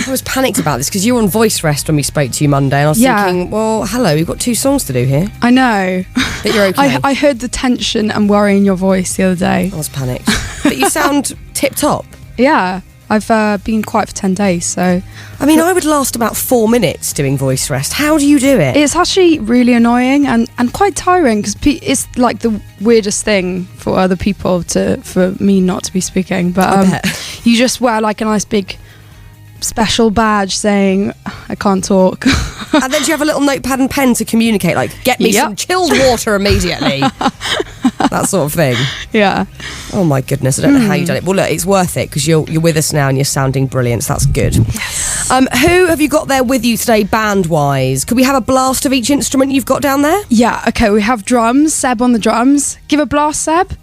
I was panicked about this because you were on voice rest when we spoke to you Monday, and I was thinking, well, hello, we've got 2 songs to do here. I know. But you're okay. I heard the tension and worry in your voice the other day. I was panicked. But you sound tip-top. Yeah, I've been quiet for 10 days, so... I mean, I would last about 4 minutes doing voice rest. How do you do it? It's actually really annoying and quite tiring, because it's like the weirdest thing for other people for me not to be speaking. But you just wear like a nice big special badge saying, I can't talk. And then do you have a little notepad and pen to communicate, like, get me some chilled water immediately? That sort of thing. Yeah. Oh my goodness, I don't know how you've done it. Well, look, it's worth it because you're with us now and you're sounding brilliant, so that's good. Yes. Who have you got there with you today, band-wise? Could we have a blast of each instrument you've got down there? Yeah, okay, we have drums, Seb on the drums. Give a blast, Seb.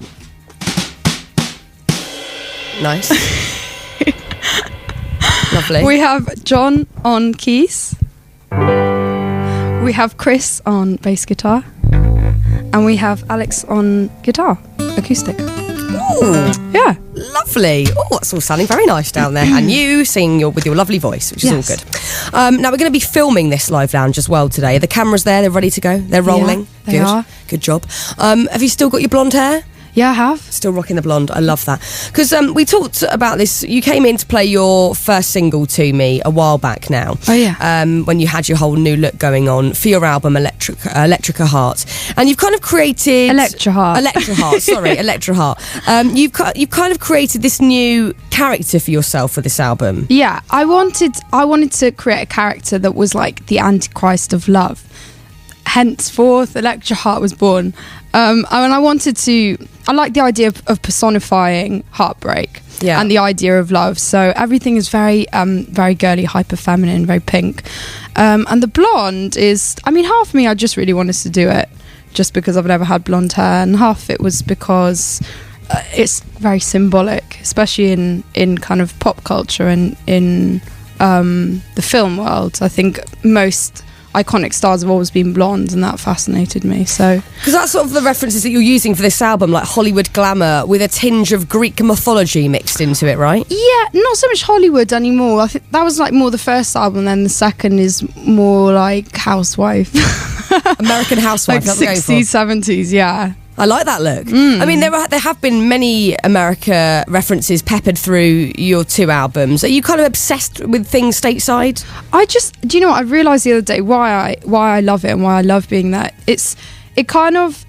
Nice. Lovely. We have John on keys. We have Chris on bass guitar. And we have Alex on guitar, acoustic. Ooh, yeah. Lovely. Oh, that's all sounding very nice down there. And you singing with your lovely voice, which is all good. Now, we're going to be filming this live lounge as well today. The camera's there, they're ready to go. They're rolling. Yeah, they are. Good job. Have you still got your blonde hair? Yeah, I have. Still rocking the blonde. I love that. Because we talked about this. You came in to play your first single to me a while back now. Oh, yeah. When you had your whole new look going on for your album Electrica Heart. And you've kind of created... Electra Heart, sorry, Electra Heart. You've kind of created this new character for yourself for this album. Yeah, I wanted to create a character that was like the Antichrist of love. Henceforth, Electra Heart was born. And I like the idea of personifying heartbreak and the idea of love. So everything is very, very girly, hyper feminine, very pink. And the blonde is, I mean, half of me, I just really wanted to do it just because I've never had blonde hair, and half it was because it's very symbolic, especially in kind of pop culture and in the film world. I think most iconic stars have always been blonde, and that fascinated me. So because that's sort of the references that you're using for this album, like Hollywood glamour with a tinge of Greek mythology mixed into it, right? Yeah, not so much Hollywood anymore. I think that was like more the first album, then the second is more like housewife. American housewife, like 60s, 70s, yeah. I like that look. I mean, there have been many America references peppered through your 2 albums. Are you kind of obsessed with things stateside? Do you know what I realised the other day? Why I love it and why I love being there. It kind of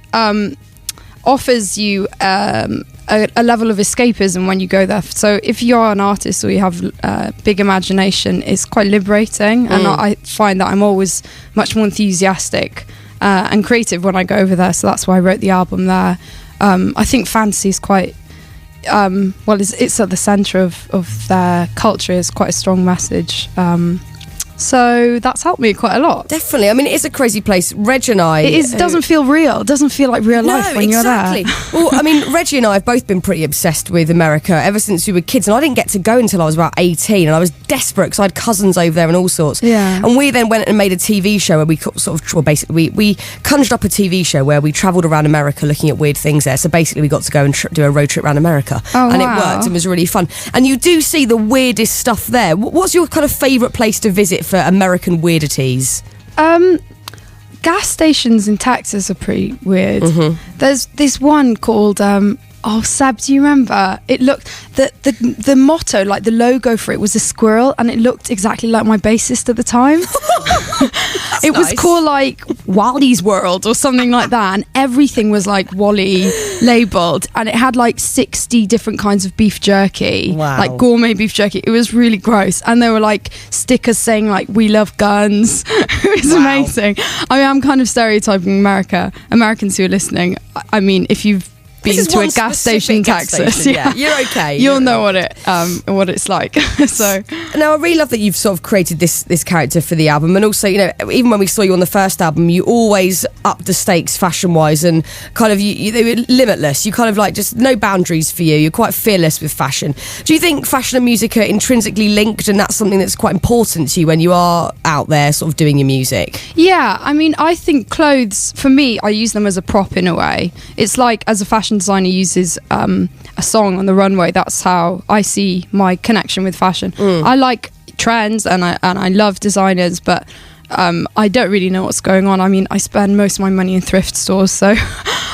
offers you a level of escapism when you go there. So if you're an artist or you have a big imagination, it's quite liberating. And I find that I'm always much more enthusiastic and creative when I go over there, so that's why I wrote the album there. I think fantasy is quite it's at the centre of their culture. It's quite a strong message. So that's helped me quite a lot. Definitely. I mean, it is a crazy place. Reg and I... It doesn't feel real. It doesn't feel like real life when you're there. Well, I mean, Reggie and I have both been pretty obsessed with America ever since we were kids, and I didn't get to go until I was about 18, and I was desperate because I had cousins over there and all sorts. Yeah. And we then went and made a TV show where we we conjured up a TV show where we travelled around America looking at weird things there. So basically we got to go and do a road trip around America. Oh, and wow. It worked and was really fun. And you do see the weirdest stuff there. What's your kind of favourite place to visit for American weirdities? Gas stations in Texas are pretty weird. There's this one called Seb, do you remember? It looked the motto, like the logo for it, was a squirrel, and it looked exactly like my bassist at the time. It was called like Wally's World or something like that, and everything was like Wally labelled, and it had like 60 different kinds of beef jerky, like gourmet beef jerky. It was really gross, and there were like stickers saying like "We love guns." It was amazing. I mean, I'm kind of stereotyping Americans who are listening. I mean, if you've been to a gas station in Texas, yeah, you're okay. You'll know what it's like. So now I really love that you've sort of created this character for the album, and also, you know, even when we saw you on the first album, you always upped the stakes fashion wise, and kind of they were limitless. You kind of like just no boundaries for you. You're quite fearless with fashion. Do you think fashion and music are intrinsically linked, and that's something that's quite important to you when you are out there sort of doing your music? Yeah, I mean, I think clothes, for me, I use them as a prop in a way. It's like as a fashion designer uses a song on the runway, that's how I see my connection with fashion. I like trends and I love designers, but I don't really know what's going on. I mean, I spend most of my money in thrift stores, so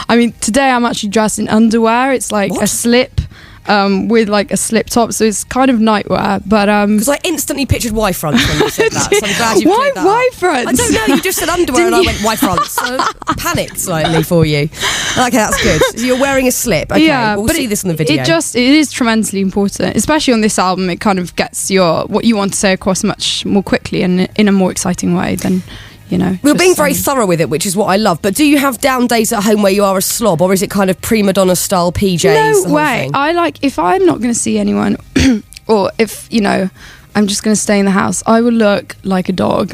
I mean, today I'm actually dressed in underwear. It's like a slip with like a slip top, so it's kind of nightwear. But because I instantly pictured Y fronts when you said that, so I'm glad you why cleared that Y up. fronts? I don't know. You just said underwear, and I went Y fronts. So panicked slightly for you. Okay, that's good. So you're wearing a slip. Okay, yeah, we'll but see this in the video. It is tremendously important, especially on this album. It kind of gets what you want to say across much more quickly and in a more exciting way than. We're being very thorough with it, which is what I love. But do you have down days at home where you are a slob, or is it kind of Primadonna style PJs? No way. I like, if I'm not going to see anyone, or if I'm just going to stay in the house, I will look like a dog.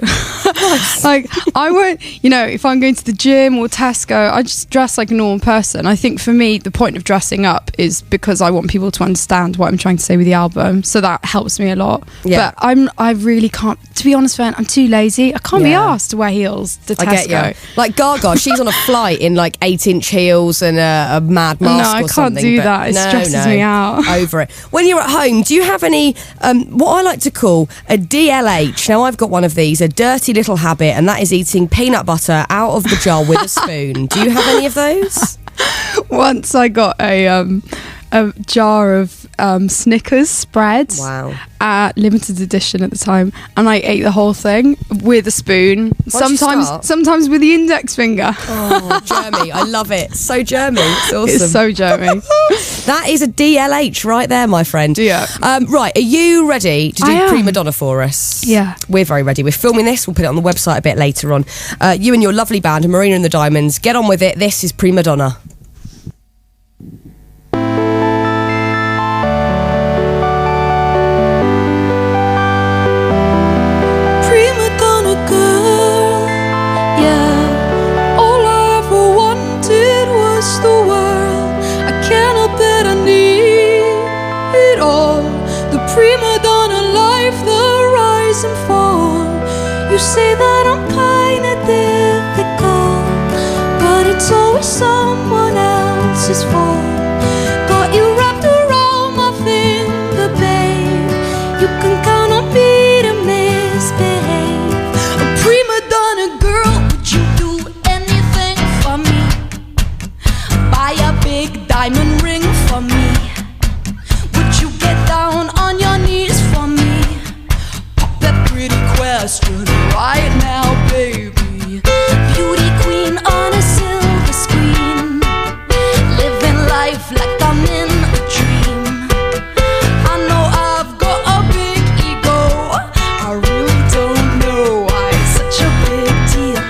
Like, I won't, if I'm going to the gym or Tesco, I just dress like a normal person. I think for me, the point of dressing up is because I want people to understand what I'm trying to say with the album. So that helps me a lot. Yeah. But I really can't, to be honest, Fearne, I'm too lazy. I can't be asked to wear heels to Tesco. I get you. Like Gaga, she's on a flight in like 8-inch heels and a mad mask or something. No, I can't do that. It stresses me out. Over it. When you're at home, do you have any, what I like to call a DLH? Now, I've got one of these, a dirty little habit, and that is eating peanut butter out of the jar with a spoon. Do you have any of those? Once I got a jar of Snickers spread. Wow. Limited edition at the time, and I ate the whole thing with a spoon. Sometimes with the index finger. Oh, germy. I love it. So germy. It's awesome. It's so germy. That is a DLH right there, my friend. Yeah. Right, are you ready to do Primadonna for us? Yeah. We're very ready. We're filming this. We'll put it on the website a bit later on. You and your lovely band, Marina and the Diamonds, get on with it. This is Primadonna. Primadonna life, the rise and fall. You say that I'm kinda difficult, but it's always someone else's fault. Got you wrapped around my finger, babe. You can count on me to misbehave. A Primadonna girl, would you do anything for me? Buy a big diamond ring for me? Would you get down on your knees for me? Pop that pretty question right now, baby. Beauty queen on a silver screen, living life like I'm in a dream. I know I've got a big ego, I really don't know why it's such a big deal,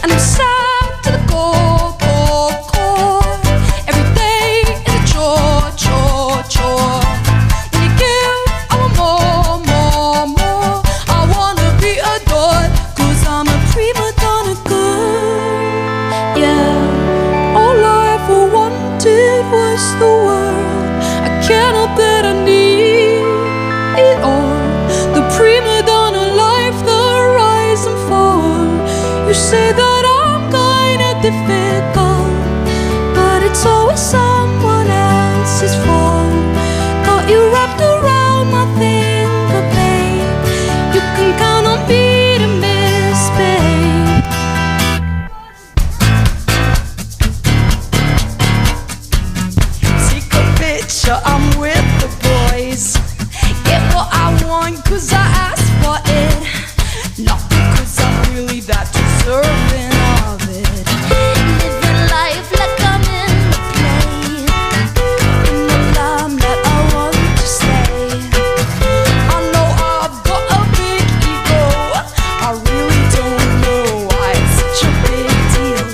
and I'm sad to the core, core, core. Every day is a chore, chore, chore. When you give, I want more, more, more. I wanna be adored, 'cause I'm a Primadonna girl. Yeah, all I ever wanted was the world. I can't help that I need it all. The Primadonna life, the rise and fall. You say that I'm kinda difficult, but it's always someone else's fault. Got you wrapped around my finger, babe. You can count on me to misbehave. Secret picture, I'm with the boys. Get what I want, 'cause I asked for it. Not because I'm really that deserving of it. Living life like I'm in the play, in the limelight I want to stay. I know I've got a big ego, I really don't know why it's such a big deal,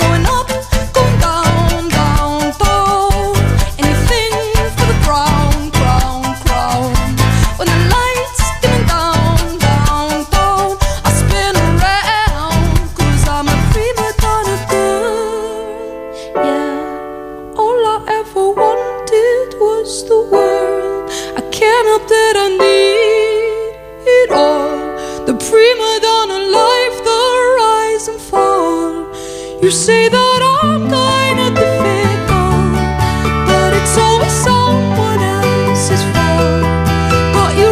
going up, going down, down, down. Anything for the crown, crown, crown. When the lights dimming down, down, down, I spin around, 'cause I'm a Primadonna girl. Yeah, all I ever wanted was the world. I can't help that I need it all. The Primadonna life, the rise and fall. You say that I'm kinda difficult, but it's always someone else's fault. Got you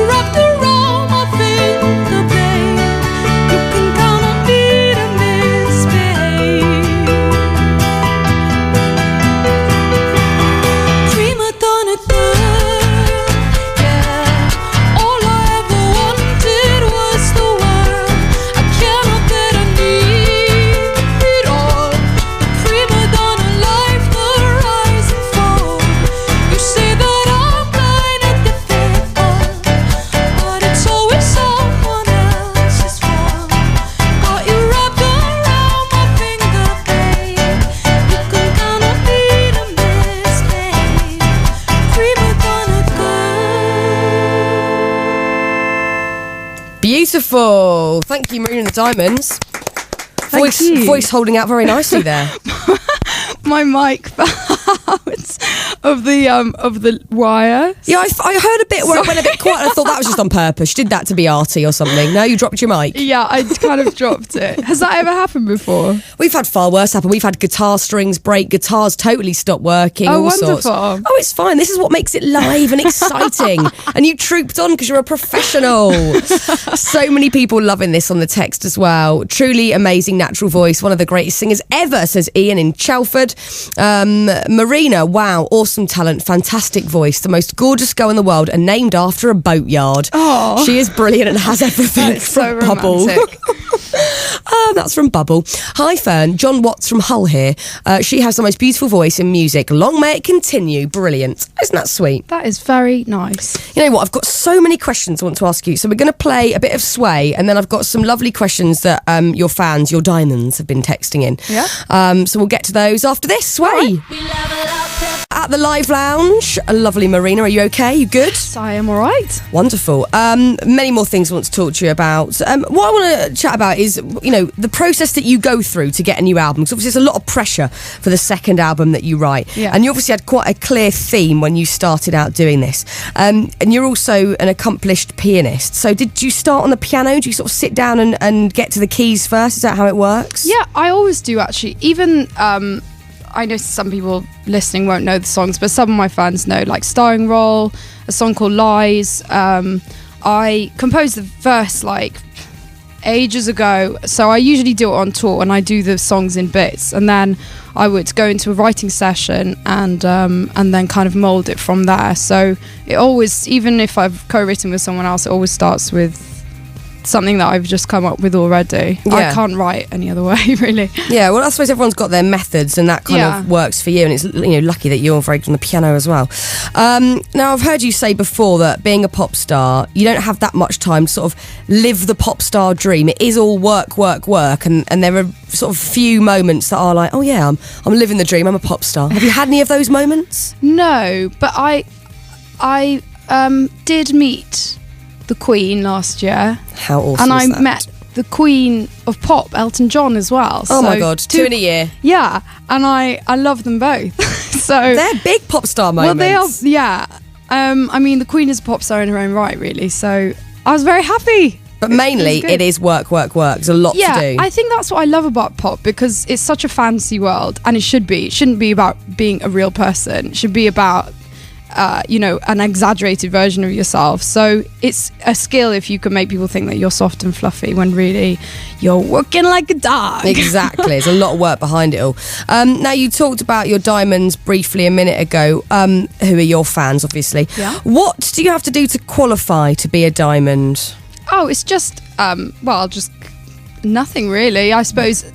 Beautiful. Thank you, Marina and the Diamonds. Thank you. Voice holding out very nicely there. My mic fell out of the wire. Yeah, I heard a bit where it went a bit quiet. I thought that was just on purpose. You did that to be arty or something. No, you dropped your mic. Yeah, I kind of dropped it. Has that ever happened before? We've had far worse happen. We've had guitar strings break, guitars totally stop working. Oh, all wonderful. sorts. Oh, it's fine. This is what makes it live and exciting. And you trooped on because you're a professional. So many people loving this on the text as well. Truly amazing natural voice. One of the greatest singers ever, says Ian in Chelford. Marina, wow, awesome talent, fantastic voice, the most gorgeous girl in the world and named after a boatyard. Oh, she is brilliant and has everything. that's so from Bubble. romantic. That's from Bubble. Hi Fearne, John Watts from Hull here. She has the most beautiful voice in music. Long may it continue. Brilliant. Isn't that sweet? That is very nice. You know what? I've got so many questions I want to ask you. So we're going to play a bit of Sway, and then I've got some lovely questions that your fans, your diamonds, have been texting in. Yeah. So we'll get to those after this. Sway. At the Live Lounge. A lovely Marina. Are you okay? You good? So I am all right. Wonderful. Many more things I want to talk to you about. What I want to chat about is, you know, the process that you go through to get a new album. Because obviously there's a lot of pressure for the second album that you write. Yeah. And you obviously had quite a clear theme when you started out doing this. And you're also an accomplished pianist. So did you start on the piano? Do you sort of sit down and get to the keys first? Is that how it works? Yeah, I always do actually. Even I know some people listening won't know the songs, but some of my fans know, like Starring Role, a song called Lies. I composed the verse like ages ago, so I usually do it on tour and I do the songs in bits, and then I would go into a writing session and then kind of mold it from there. So it always, even if I've co-written with someone else, it always starts with something that I've just come up with already. Yeah. I can't write any other way, really. Yeah, well, I suppose everyone's got their methods, and that kind of works for you. And it's, you know, lucky that you're very good on the piano as well. Now, I've heard you say before that being a pop star, you don't have that much time to sort of live the pop star dream. It is all work, work, work, and there are sort of few moments that are like, oh yeah, I'm living the dream. I'm a pop star. Have you had any of those moments? No, but I did meet the Queen last year. How awesome! And I is that? met the Queen of Pop, Elton John, as well. Oh my God, two in a year. Yeah, and I love them both. So they're big pop star moments. Well, they are. Yeah. I mean, the Queen is a pop star in her own right, really. So I was very happy. But mainly, it is work, work, work. There's a lot to do. Yeah, I think that's what I love about pop, because it's such a fancy world, and it should be. It shouldn't be about being a real person. It should be about an exaggerated version of yourself. So it's a skill if you can make people think that you're soft and fluffy when really you're working like a dog. Exactly. There's a lot of work behind it all. Now, you talked about your diamonds briefly a minute ago, who are your fans, obviously. Yeah. What do you have to do to qualify to be a diamond? Oh, it's just, just nothing really, I suppose.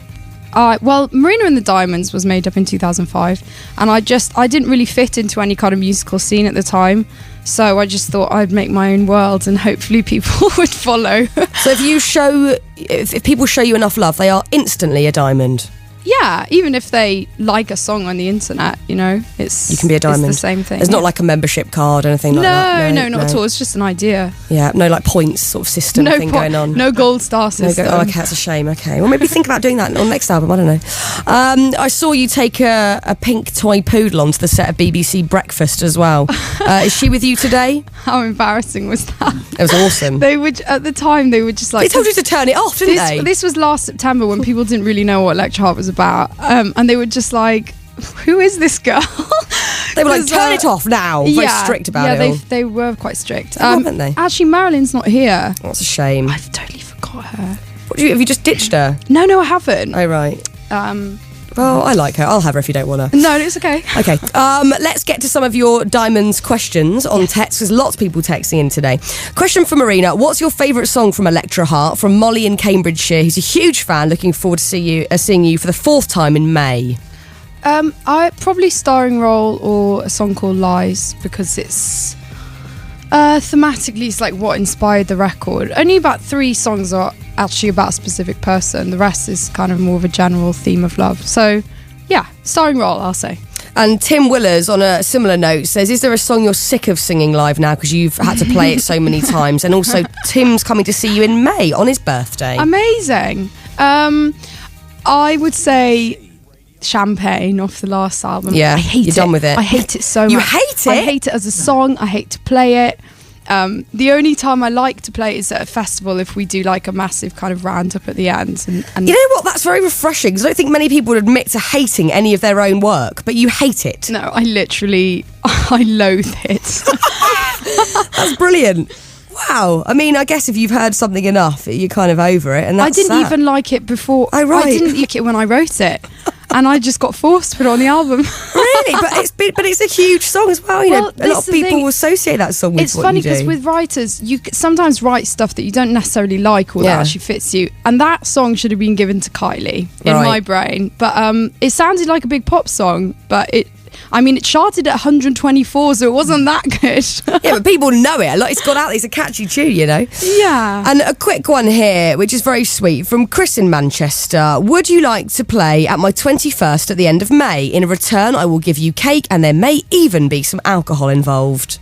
Marina and the Diamonds was made up in 2005, and I didn't really fit into any kind of musical scene at the time, so I just thought I'd make my own world and hopefully people would follow. So if people show you enough love, they are instantly a diamond. Yeah, even if they like a song on the internet, you know, you can be a diamond. It's the same thing. There's not like a membership card or anything like that. No, not at all. It's just an idea. Yeah, no like points sort of system thing going on. No gold star system. Okay, that's a shame. Okay, well maybe think about doing that on next album. I don't know. I saw you take a pink toy poodle onto the set of BBC Breakfast as well. Is she with you today? How embarrassing was that? It was awesome. At the time they were just like, they told you to turn it off, didn't they? This was last September when people didn't really know what Lecture Heart was about, and they were just like, who is this girl? They were like, turn it off now. Very strict about it all. Yeah, they were quite strict. Haven't they? Actually, Marilyn's not here. That's a shame. I've totally forgot her. Have you just ditched her? No, I haven't. Oh, right. Well, I like her. I'll have her if you don't want her. No, it's okay. Okay. Let's get to some of your Diamonds questions on text. There's lots of people texting in today. Question from Marina. What's your favourite song from Electra Heart? From Molly in Cambridgeshire, who's a huge fan, looking forward to seeing you for the 4th time in May. I probably Starring Role or a song called Lies, because it's thematically it's like what inspired the record. Only about 3 songs are actually about a specific person. The rest is kind of more of a general theme of love. So yeah, Starring Role, I'll say. And Tim Willers, on a similar note, says, is there a song you're sick of singing live now because you've had to play it so many times? And also, Tim's coming to see you in May on his birthday. Amazing. I would say Champagne off the last album. Yeah, I hate you're done with it. I hate it so much. You hate it? I hate it as a song. I hate to play it. The only time I like to play it is at a festival if we do like a massive kind of roundup at the end. And You know what? That's very refreshing because I don't think many people would admit to hating any of their own work, but you hate it. no, I loathe it. That's brilliant. Wow. I mean, I guess if you've heard something enough, you're kind of over it. And I that's didn't that. even like it before. Oh, right. I didn't like it when I wrote it. And I just got forced to put it on the album. Really? But it's a huge song as well. You know, a lot of people associate that song with it's what funny you do. because with writers, you sometimes write stuff that you don't necessarily like or Yeah. that actually fits you. And that song should have been given to Kylie in Right. my brain. But it sounded like a big pop song, but it charted at 124, so it wasn't that good. Yeah, but people know it. Like, it's got out. It's a catchy tune, you know. Yeah. And a quick one here, which is very sweet, from Chris in Manchester. Would you like to play at my 21st at the end of May? In return, I will give you cake, and there may even be some alcohol involved.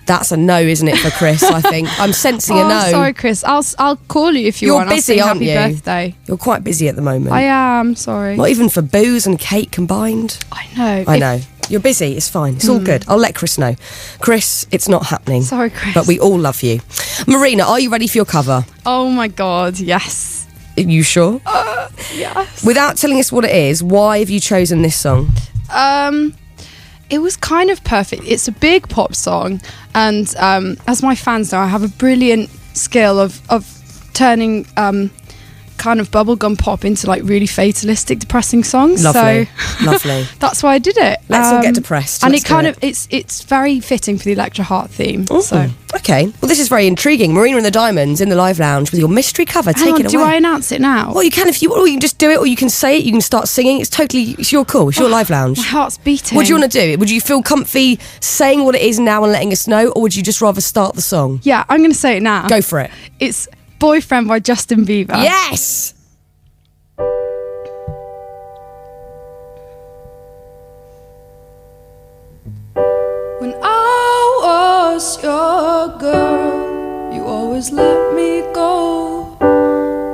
That's a no, isn't it, for Chris? I think I'm sensing a no. Sorry, Chris. I'll call you if you You're want. I'll busy, sing aren't happy you? birthday. You're quite busy at the moment. I am. Sorry. Not even for booze and cake combined. I know. I know. You're busy. It's fine. It's all good. I'll let Chris know. Chris, it's not happening. Sorry, Chris. But we all love you. Marina, are you ready for your cover? Oh my God, yes. Are you sure? Yes. Without telling us what it is, why have you chosen this song? It was kind of perfect. It's a big pop song, and as my fans know, I have a brilliant skill of turning kind of bubblegum pop into like really fatalistic, depressing songs. Lovely. So Lovely. that's why I did it. Let's all get depressed. And Let's it kind do of it's very fitting for the Electra Heart theme. So Okay. Well, this is very intriguing. Marina and the Diamonds in the live lounge with your mystery cover. hang Take on, it away. do I announce it now? Well, you can if you want, or you can just do it, or you can say it, you can start singing. It's your call. It's your live lounge. My heart's beating. What do you want to do? Would you feel comfy saying what it is now and letting us know, or would you just rather start the song? Yeah, I'm going to say it now. Go for it. It's Boyfriend by Justin Bieber. Yes! When I was your girl, you always let me go.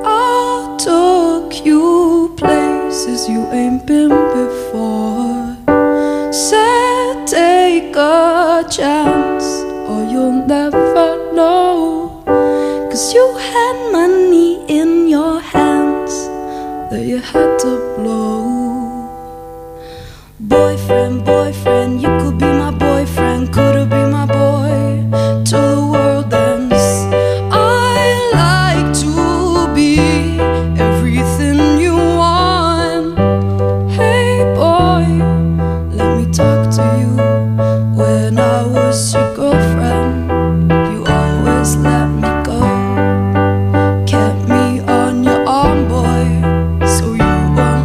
I took you places you ain't been before. Said take a chance or you'll never know. 'Cause you had money in your hands that you had to blow. Boyfriend, boyfriend, you could be my boyfriend, could've been my boy till the world ends. I like to be everything you want. Hey boy, let me talk to you. When I was your girlfriend, you always let me go. Kept me on your arm, boy, so you won't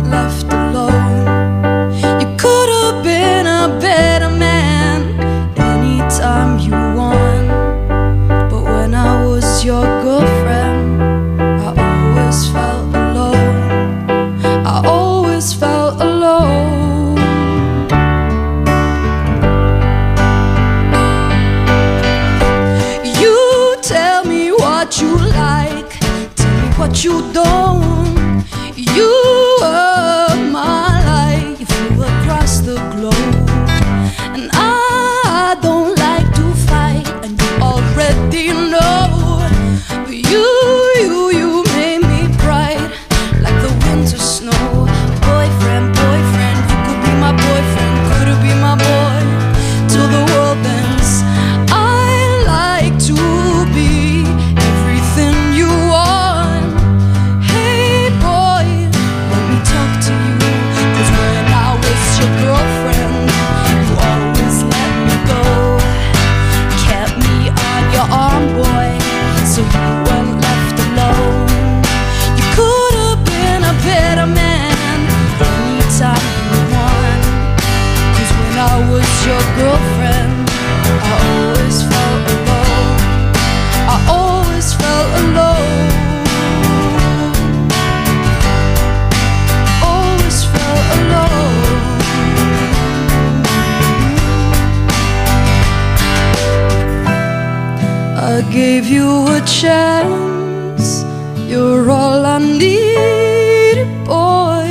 I gave you a chance. You're all I needed, boy.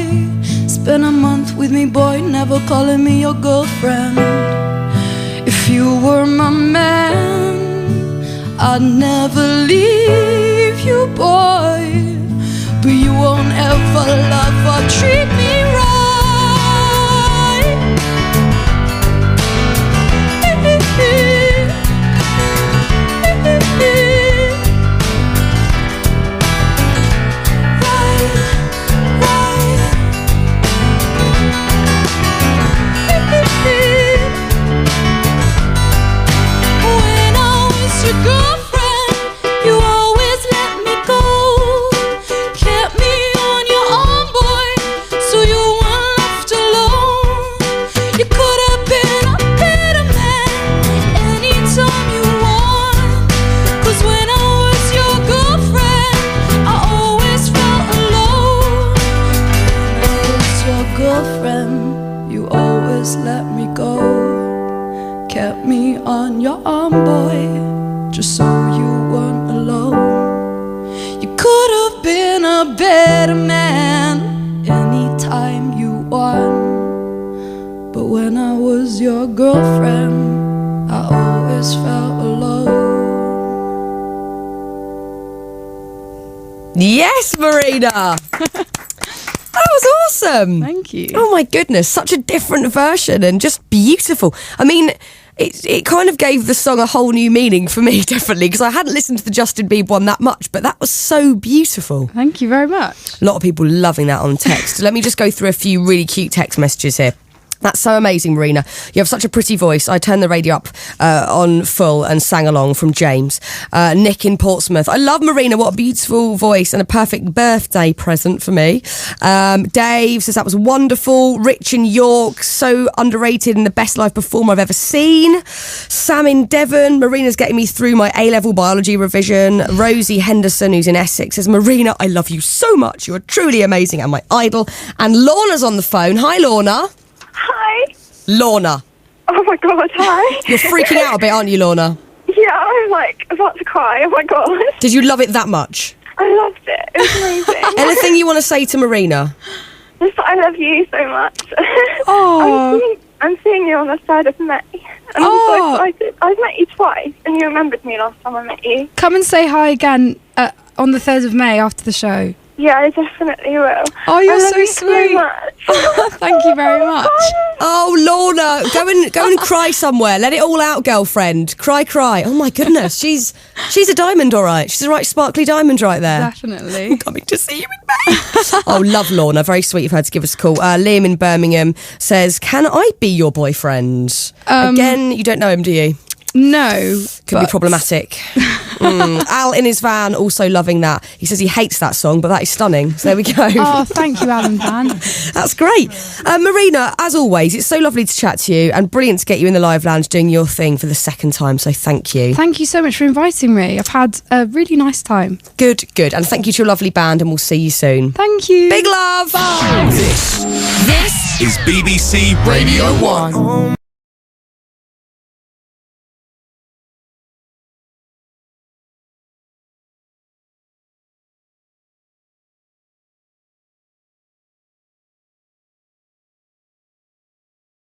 Spend a month with me, boy, never calling me your girlfriend. If you were my man, I'd never leave you, boy. But you won't ever love or treat me right. Kept me on your arm, boy, just so you weren't alone. You could have been a better man anytime you want. But when I was your girlfriend, I always felt alone. Yes, Marina! That was awesome. Thank you. Oh my goodness, such a different version and just beautiful. I mean, it kind of gave the song a whole new meaning for me, definitely, because I hadn't listened to the Justin Bieber one that much, but that was so beautiful. Thank you very much. A lot of people loving that on text. Let me just go through a few really cute text messages here. That's so amazing, Marina. You have such a pretty voice. I turned the radio up on full and sang along from James. Nick in Portsmouth. I love Marina. What a beautiful voice and a perfect birthday present for me. Dave says that was wonderful. Rich in York. So underrated and the best live performer I've ever seen. Sam in Devon. Marina's getting me through my A-level biology revision. Rosie Henderson, who's in Essex, says, Marina, I love you so much. You are truly amazing and my idol. And Lorna's on the phone. Hi, Lorna. Hi. Lorna. Oh my god, hi. You're freaking out a bit, aren't you, Lorna? Yeah, I'm like about to cry. Oh my god. Did you love it that much? I loved it. It was amazing. Anything you want to say to Marina? Just that I love you so much. Oh. I'm seeing you on the 3rd of May. And I'm so excited. I've met you twice and you remembered me last time I met you. Come and say hi again on the 3rd of May after the show. Yeah, I definitely will. Oh, you're I love so you sweet. So much. Thank you very much. Oh, Lorna, go and cry somewhere. Let it all out, girlfriend. Cry. Oh my goodness, she's a diamond, all right. She's a right sparkly diamond right there. Definitely. I'm coming to see you in May. Oh, love Lorna. Very sweet of her to give us a call. Liam in Birmingham says, "Can I be your boyfriend?" Again, you don't know him, do you? No. Could be problematic. Al in his van also loving that. He says he hates that song, but that is stunning. So there we go. Oh, thank you, Alan Van. That's great. Marina, as always, it's so lovely to chat to you and brilliant to get you in the live lounge doing your thing for the second time. So thank you. Thank you so much for inviting me. I've had a really nice time. Good. And thank you to your lovely band and we'll see you soon. Thank you. Big love. Bye. This is BBC Radio 1.